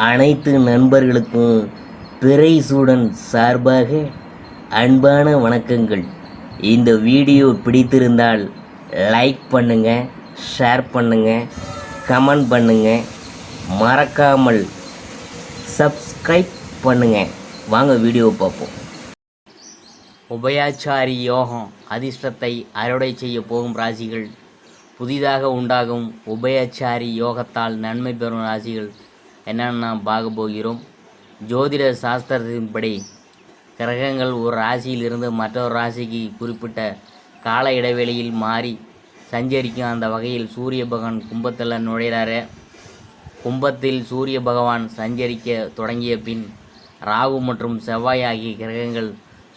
அனைத்து நண்பர்களுக்கும் பிறைசூடன் சார்பாக அன்பான வணக்கங்கள். இந்த வீடியோ பிடித்திருந்தால் லைக் பண்ணுங்கள், ஷேர் பண்ணுங்கள், கமெண்ட் பண்ணுங்கள், மறக்காமல் சப்ஸ்கிரைப் பண்ணுங்கள். வாங்க வீடியோ பார்ப்போம். உபயாச்சாரி யோகம் அதிர்ஷ்டத்தை அறுவடை செய்ய போகும் ராசிகள். புதிதாக உண்டாகும் உபயாச்சாரி யோகத்தால் நன்மை பெறும் ராசிகள் என்னென்னு நாம் பார்க்க போகிறோம். ஜோதிட சாஸ்திரத்தின்படி கிரகங்கள் ஒரு ராசியில் இருந்து மற்றொரு ராசிக்கு குறிப்பிட்ட கால இடைவெளியில் மாறி சஞ்சரிக்கும். அந்த வகையில் சூரிய பகவான் கும்பத்தில் நுழைகிறாரு. கும்பத்தில் சூரிய பகவான் சஞ்சரிக்க தொடங்கிய பின் ராகு மற்றும் செவ்வாய் ஆகிய கிரகங்கள்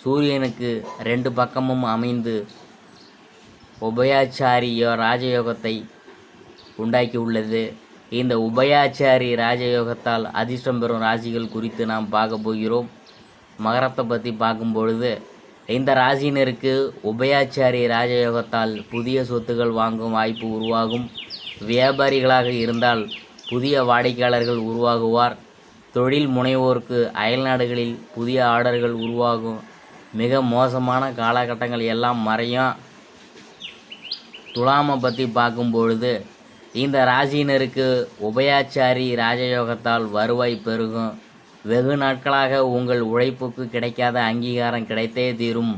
சூரியனுக்கு 2 பக்கமும் அமைந்து உபயாச்சாரி ராஜயோகத்தை உண்டாக்கியுள்ளது. இந்த உபயாச்சாரி ராஜயோகத்தால் அதிர்ஷ்டம் பெறும் ராசிகள் குறித்து நாம் பார்க்க போகிறோம். மகரத்தை பற்றி பார்க்கும் பொழுது, இந்த ராசியினருக்கு உபயாச்சாரி ராஜயோகத்தால் புதிய சொத்துக்கள் வாங்கும் வாய்ப்பு உருவாகும். வியாபாரிகளாக இருந்தால் புதிய வாடிக்கையாளர்கள் உருவாகுவார். தொழில் முனைவோருக்கு அயல்நாடுகளில் புதிய ஆர்டர்கள் உருவாகும். மிக மோசமான காலகட்டங்கள் எல்லாம் மறையும். துலாமை பற்றி பார்க்கும் பொழுது, இந்த ராசியினருக்கு உபயாச்சாரி ராஜயோகத்தால் வருவாய் பெருகும். வெகு நாட்களாக உங்கள் உழைப்புக்கு கிடைக்காத அங்கீகாரம் கிடைத்தே தீரும்.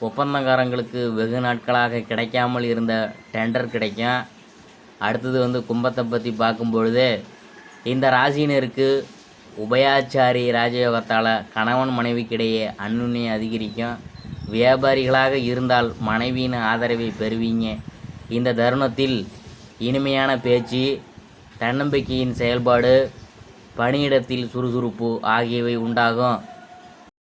ஒப்பந்தக்காரங்களுக்கு வெகு நாட்களாக கிடைக்காமல் இருந்த டெண்டர் கிடைக்கும். அடுத்தது கும்பத்தை பற்றி பார்க்கும் பொழுது, இந்த ராசியினருக்கு உபயாச்சாரி ராஜயோகத்தால் கணவன் மனைவிக்கிடையே அன்னுண்ணியம் அதிகரிக்கும். வியாபாரிகளாக இருந்தால் மனைவியின் ஆதரவை பெறுவீங்க. இந்த தருணத்தில் இனிமையான பேச்சு, தன்னம்பிக்கையின் செயல்பாடு, பணியிடத்தில் சுறுசுறுப்பு ஆகியவை உண்டாகும்.